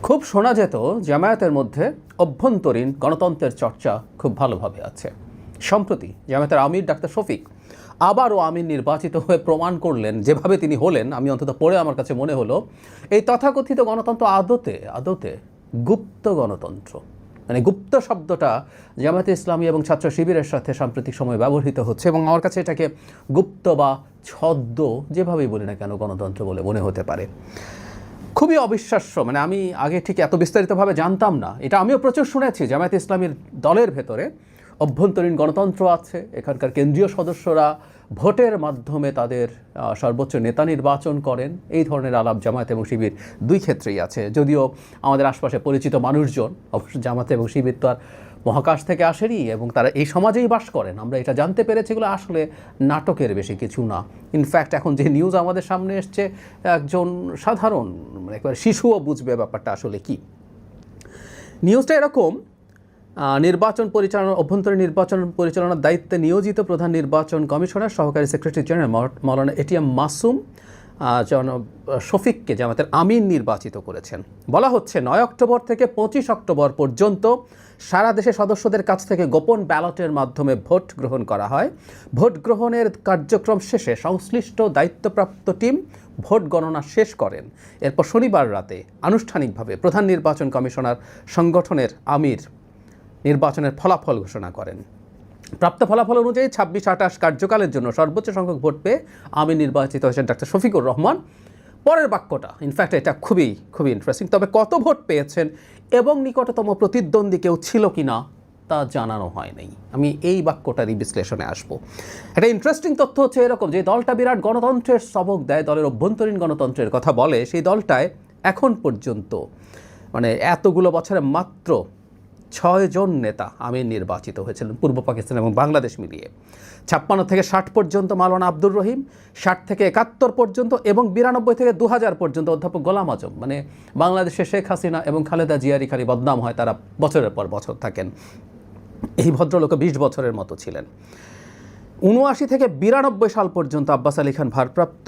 খুব শোনা যেত জামায়াতের মধ্যে অভ্যন্তরীণ গণতন্ত্রের চর্চা খুব ভালোভাবে আছে। সম্প্রতি জামায়াতের আমির ডাক্তার শফিক আবারও আমির নির্বাচিত হয়ে প্রমাণ করলেন, যেভাবে তিনি হলেন, আমি অন্তত পড়ে আমার কাছে মনে হলো এই তথাকথিত গণতন্ত্র আদতে গুপ্ত গণতন্ত্র। মানে গুপ্ত শব্দটা জামায়াতে ইসলামী এবং ছাত্র শিবিরের সাথে সাম্প্রতিক সময়ে ব্যবহৃত হচ্ছে এবং আমার কাছে এটাকে গুপ্ত বা ছদ্ম যেভাবেই বলি না কেন গণতন্ত্র বলে মনে হতে পারে। খুবই অবিশ্বাস্য। মানে আমি আগে ঠিক এত বিস্তারিতভাবে জানতাম না। এটা আমিও প্রচুর শুনেছি, জামায়াতে ইসলামীর দলের ভেতরে অভ্যন্তরীণ গণতন্ত্র আছে। এখানকার কেন্দ্রীয় সদস্যরা ভোটের মাধ্যমে তাদের সর্বোচ্চ নেতা নির্বাচন করেন। এই ধরনের আলাপ জামায়াত এবং শিবির দুই ক্ষেত্রেই আছে। যদিও আমাদের আশপাশে পরিচিত মানুষজন, অবশ্য জামায়াত এবং শিবির তো আর মহাকাশ থেকে আসেনি এবং তারা এই সমাজেই বাস করেন। আমরা এটা জানতে পেরেছি, এগুলো আসলে নাটকের বেশি কিছু না। ইনফ্যাক্ট এখন যে নিউজ আমাদের সামনে এসছে, একজন সাধারণ একবার শিশুও বুঝবে ব্যাপারটা আসলে কি। নিউজটা এরকম, অভ্যন্তরীণ নির্বাচন পরিচালনার দায়িত্বে নিয়োজিত প্রধান নির্বাচন কমিশনার সহকারী সেক্রেটারি জেনারেল মাওলানা এটিএম মাসুম শফিককে জামায়াতের আমির নির্বাচিত করেছেন। বলা হচ্ছে 9 অক্টোবর থেকে 25 অক্টোবর পর্যন্ত সারা দেশে সদস্যদের কাছ থেকে গোপন ব্যালটের মাধ্যমে ভোট গ্রহণ করা হয়। ভোট গ্রহণের কার্যক্রম শেষে সংশ্লিষ্ট দায়িত্বপ্রাপ্ত টিম ভোট গণনা শেষ করেন। এরপর শনিবার রাতে আনুষ্ঠানিকভাবে প্রধান নির্বাচন কমিশনার সংগঠনের আমির নির্বাচনের ফলাফল ঘোষণা করেন। প্রাপ্ত ফলাফল অনুযায়ী 26-28 কার্যকালের জন্য সর্বোচ্চ সংখ্যক ভোট পেয়ে আমির নির্বাচিত হয়েছেন ডাক্তার শফিকুর রহমান। পরের বাক্যটা ইনফ্যাক্ট এটা খুবই ইন্টারেস্টিং। তবে কত ভোট পেয়েছেন এবং নিকটতম প্রতিদ্বন্দ্বী কেউ ছিল কিনা তা জানানো হয় নাই। আমি এই বাক্যটারই বিশ্লেষণে আসবো। একটা ইন্টারেস্টিং তথ্য হচ্ছে এরকম, যে দলটা বিরাট গণতন্ত্রের সবক দেয়, দলের অভ্যন্তরীণ গণতন্ত্রের কথা বলে, সেই দলটায় এখন পর্যন্ত মানে এতগুলো বছরে মাত্র 6 জন নেতা আমির নির্বাচিত হয়েছিলেন, পূর্ব পাকিস্তান এবং বাংলাদেশ মিলিয়ে। 56 থেকে 60 পর্যন্ত মাওলানা আব্দুর রহিম, 60 থেকে 71 পর্যন্ত এবং 92 থেকে 2000 পর্যন্ত অধ্যাপক গোলাম আজম। মানে বাংলাদেশে শেখ হাসিনা এবং খালেদা জিয়ারই খালি বদনাম হয়, তারা বছরের পর বছর থাকেন। এই ভদ্রলোক 20 বছরের মতো ছিলেন। 79 থেকে 92 সাল পর্যন্ত আব্বাস আলী খান ভারপ্রাপ্ত,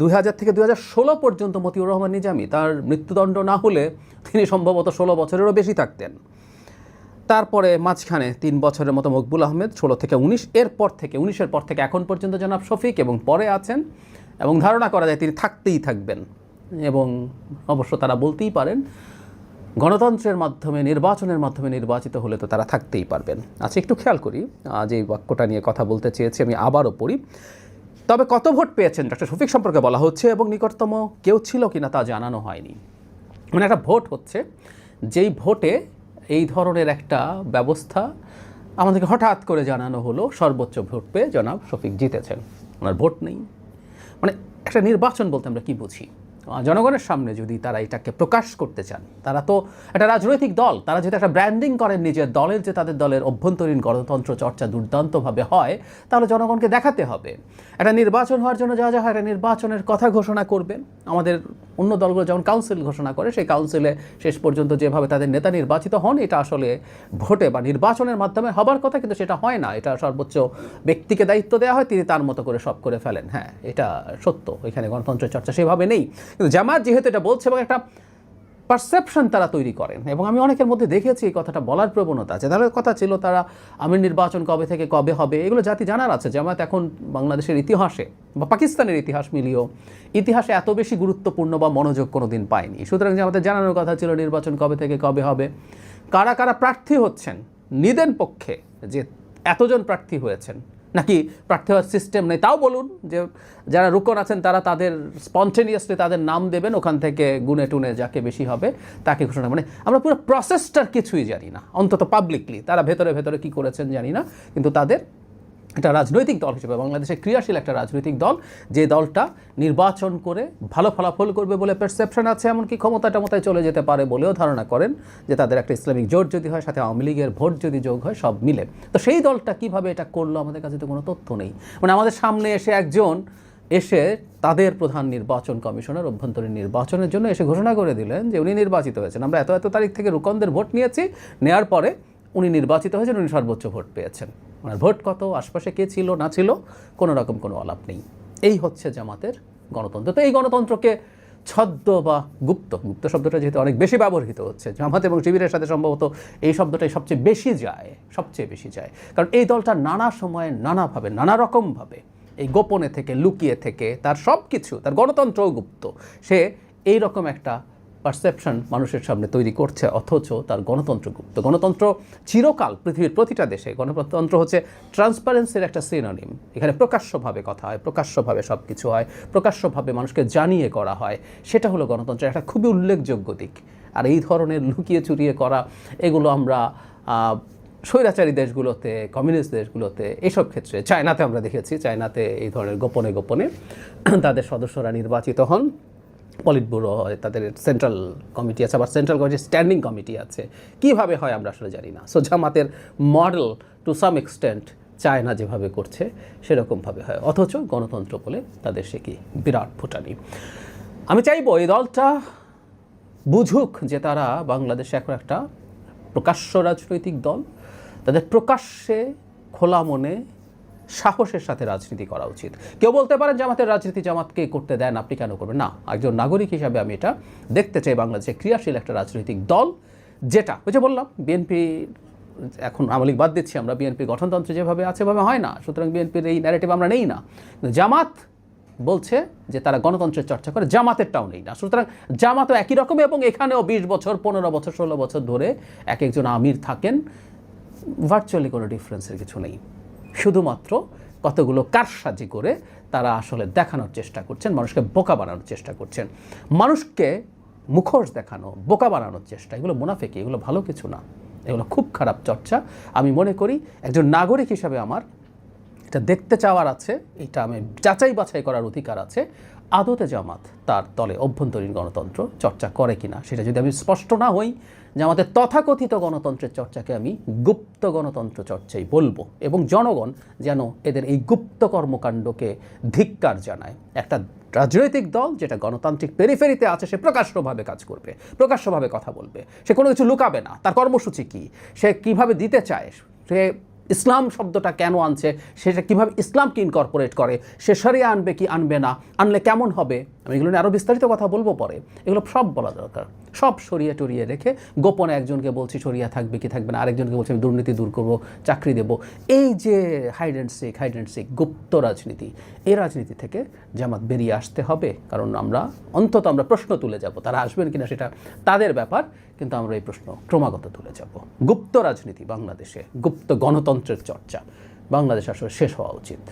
2000 থেকে 2016 পর্যন্ত মতিউর রহমান নিজামী। তার মৃত্যুদণ্ড না হলে তিনি সম্ভবত 16 বছরেরও বেশি থাকতেন। তারপরে মাঝখানে 3 বছরের মতো মকবুল আহমেদ, 16 থেকে 19, এরপর থেকে 19-এর পর থেকে এখন পর্যন্ত জনাব শফিক এবং পরে আছেন, এবং ধারণা করা যায় তিনি থাকতেই থাকবেন। এবং অবশ্য তারা বলতেই পারেন গণতন্ত্রের মাধ্যমে, নির্বাচনের মাধ্যমে নির্বাচিত হলে তো তারা থাকতেই পারবেন। আচ্ছা, একটু খেয়াল করি, যে বাক্যটা নিয়ে কথা বলতে চেয়েছি আমি আবারও পড়ি। তবে কত ভোট পেয়েছেন ডাক্তার শফিক সম্পর্কে বলা হচ্ছে এবং নিকটতম কেউ ছিল কিনা তা জানানো হয়নি। মানে একটা ভোট হচ্ছে, যেই ভোটে এই ধরনের একটা ব্যবস্থা আমাদেরকে হঠাৎ করে জানানো হলো, সর্বোচ্চ ভোট পেয়ে জনাব শফিক জিতেছেন, ওনার ভোট নেই। মানে একটা নির্বাচন বলতে আমরা কি বুঝি? জনগণের সামনে যদি তারা এটাকে প্রকাশ করতে চান, তারা তো একটা রাজনৈতিক দল, তারা যদি একটা ব্র্যান্ডিং করেন নিজের দলের, যে তাদের দলের অভ্যন্তরীণ গণতন্ত্র চর্চা দুর্দান্তভাবে হয়, তাহলে জনগণকে দেখাতে হবে। একটা নির্বাচন হওয়ার জন্য যা হয়, একটা নির্বাচনের কথা ঘোষণা করবেন। আমাদের অন্য দলগুলো যেমন কাউন্সিল ঘোষণা করে, সেই কাউন্সিলে শেষ পর্যন্ত যেভাবে তাদের নেতা নির্বাচিত হন, এটা আসলে ভোটে বা নির্বাচনের মাধ্যমে হবার কথা, কিন্তু সেটা হয় না। এটা সর্বোচ্চ ব্যক্তিকে দায়িত্ব দেওয়া হয়, তিনি তার মতো করে সব করে ফেলেন। হ্যাঁ, এটা সত্য, এখানে গণতন্ত্রের চর্চা সেভাবে নেই। কিন্তু জামায়াত যেহেতু এটা বলছে এবং একটা পারসেপশন তারা তৈরি করেন, এবং আমি অনেকের মধ্যে দেখেছি এই কথাটা বলার প্রবণতা আছে। তাহলে কথা ছিল তারা আমির নির্বাচন কবে থেকে কবে হবে এগুলো জাতি জানার আছে। জামায়াত এখন বাংলাদেশের ইতিহাসে বা পাকিস্তানের ইতিহাস মিলিয়েও ইতিহাসে এত বেশি গুরুত্বপূর্ণ বা মনোযোগ কোনো দিন পায়নি। সুতরাং জামায়াতের জানানোর কথা ছিল নির্বাচন কবে থেকে কবে হবে, কারা কারা প্রার্থী হচ্ছেন, নিদেন পক্ষে যে এতজন প্রার্থী হয়েছেন, নাকি প্রার্থী হওয়ার সিস্টেম নেই তাও বলুন, যে যারা রুকন আছেন তারা তাদের স্পন্টেনিয়াসলি তাদের নাম দেবেন, ওখান থেকে গুনে টুনে যাকে বেশি হবে তাকে ঘোষণা। মানে আমরা পুরো প্রসেসটার কিছুই জানি না, অন্তত পাবলিকলি তারা ভেতরে ভেতরে কী করেছেন জানি না। কিন্তু তাদের একটা রাজনৈতিক দল হিসেবে, বাংলাদেশে ক্রিয়াশীল একটা রাজনৈতিক দল, যে দলটা নির্বাচন করে ভালো ফলাফল করবে বলে পারসেপশন আছে, এমনকি ক্ষমতায় চলে যেতে পারে বলেও ধারণা করেন, যে তাদের একটা ইসলামিক জোট যদি হয়, সাথে আওয়ামী লীগের ভোট যদি যোগ হয়, সব মিলে। তো সেই দলটা কিভাবে এটা করলো আমাদের কাছে তো কোনো তথ্য নেই। মানে আমাদের সামনে এসে তাদের প্রধান নির্বাচন কমিশনার অভ্যন্তরীণ নির্বাচনের জন্য এসে ঘোষণা করে দিলেন যে উনি নির্বাচিত হয়েছেন। আমরা এত তারিখ থেকে রুকনদের ভোট নিয়েছি, নেওয়ার পরে উনি নির্বাচিত হয়েছেন, উনি সর্বোচ্চ ভোট পেয়েছেন। ওনার ভোট কত, আশপাশে কে ছিল না ছিল, কোনো রকম কোনো আলাপ নেই। এই হচ্ছে জামাতের গণতন্ত্র। তো এই গণতন্ত্রকে ছদ্ম বা গুপ্ত গুপ্ত শব্দটা যেহেতু অনেক বেশি ব্যবহৃত হচ্ছে, জামাত এবং শিবিরের সাথে সম্ভবত এই শব্দটাই সবচেয়ে বেশি যায়। কারণ এই দলটা নানা সময়ে নানাভাবে নানা রকমভাবে এই গোপনে থেকে লুকিয়ে থেকে তার সব কিছু, তার গণতন্ত্রও গুপ্ত, সে এই রকম একটা পারসেপশন মানুষের সামনে তৈরি করছে, অথচ তার গণতন্ত্র গুপ্ত। গণতন্ত্র চিরকাল পৃথিবীর প্রতিটা দেশে গণতন্ত্র হচ্ছে ট্রান্সপারেন্সির একটা সিনোনিম। এখানে প্রকাশ্যভাবে কথা হয়, প্রকাশ্যভাবে সব কিছু হয়, প্রকাশ্যভাবে মানুষকে জানিয়ে করা হয়, সেটা হলো গণতন্ত্রের একটা খুবই উল্লেখযোগ্য দিক। আর এই ধরনের লুকিয়ে চুরিয়ে করা, এগুলো আমরা স্বৈরাচারী দেশগুলোতে, কমিউনিস্ট দেশগুলোতে, এইসব ক্ষেত্রে চায়নাতে আমরা দেখেছি, চায়নাতে এই ধরনের গোপনে গোপনে তাদের সদস্যরা নির্বাচিত হন, পলিট ব্যুরো হয়, তাদের সেন্ট্রাল কমিটি আছে, আবার সেন্ট্রাল কমিটির স্ট্যান্ডিং কমিটি আছে। কীভাবে হয় আমরা আসলে জানি না। সো জামাতের model to some extent China যেভাবে করছে সেরকমভাবে হয়, অথচ গণতন্ত্র বলে তাদের সে কি বিরাট ফুটানি। আমি চাইবো এই দলটা বুঝুক যে তারা বাংলাদেশে এখন একটা প্রকাশ্য রাজনৈতিক দল, তাদের প্রকাশ্যে খোলা মনে সাহসের সাথে রাজনীতি করা উচিত। কেউ বলতে পারেন জামাতের রাজনীতি জামাতকে করতে দেন, আপনি কেন করবেন? না, একজন নাগরিক হিসাবে আমি এটা দেখতে চাই বাংলাদেশে ক্রিয়াশীল একটা রাজনৈতিক দল, যেটা ওই যে বললাম বিএনপি, এখন আওয়ামী লীগ বাদ দিচ্ছি আমরা, বিএনপি গঠনতন্ত্র যেভাবে আছে সেভাবে হয় না, সুতরাং বিএনপির এই ন্যারেটিভ আমরা নেই না। জামাত বলছে যে তারা গণতন্ত্রের চর্চা করে, জামাতেরটাও নেই না, সুতরাং জামাতও একই রকম। এবং এখানেও 20 বছর 15 বছর 16 বছর ধরে এক একজন আমির থাকেন, ভার্চুয়ালি কোনো ডিফারেন্সের কিছু নেই। শুধুমাত্র কতগুলো কারসাজি করে তারা আসলে দেখানোর চেষ্টা করছেন, মানুষকে বোকা বানানোর চেষ্টা করছেন, মানুষকে মুখোশ দেখানো, বোকা বানানোর চেষ্টা। এগুলো মুনাফিকি, এগুলো ভালো কিছু না, এগুলো খুব খারাপ চর্চা। আমি মনে করি একজন নাগরিক হিসাবে আমার এটা দেখতে চাওয়ার আছে, এটা আমি যাচাই বাছাই করার অধিকার আছে, আদতে জামাত তার দলে অভ্যন্তরীণ গণতন্ত্র চর্চা করে কিনা। সেটা যদি আমি স্পষ্ট না হই, জামাতের তথাকথিত গণতন্ত্রের চর্চাকে আমি গুপ্ত গণতন্ত্র চর্চাই বলবো, এবং জনগণ যেন এদের এই গুপ্ত কর্মকাণ্ডকে ধিক্কার জানায়। একটা রাজনৈতিক দল যেটা গণতান্ত্রিক পেরিফেরিতে আছে, সে প্রকাশ্যভাবে কাজ করবে, প্রকাশ্যভাবে কথা বলবে, সে কোনো কিছু লুকাবে না। তার কর্মসূচি কী, সে কীভাবে দিতে চায়, সে ইসলাম শব্দটা কেন আনছে, সেটা কীভাবে ইসলামকে ইনকর্পোরেট করে, সে শরিয়া আনবে কি আনবে না, আনলে কেমন হবে, আমি এগুলো নিয়ে আরও বিস্তারিত কথা বলবো পরে। এগুলো সব বলা দরকার, সব সরিয়ে টরিয়ে রেখে গোপনে একজনকে বলছি সরিয়া থাকবে কি থাকবে না, আরেকজনকে বলছি আমি দুর্নীতি দূর করবো, চাকরি দেবো, এই যে হাইড অ্যান্ড সিক গুপ্ত রাজনীতি, এই রাজনীতি থেকে জামাত বেরিয়ে আসতে হবে। কারণ আমরা প্রশ্ন তুলে যাব, তারা আসবেন কিনা সেটা তাদের ব্যাপার, কিন্তু আমরা এই প্রশ্ন ক্রমাগত তুলে যাব। গুপ্ত রাজনীতি বাংলাদেশে, গুপ্ত গণতন্ত্রের চর্চা বাংলাদেশ আসলে শেষ হওয়া উচিত।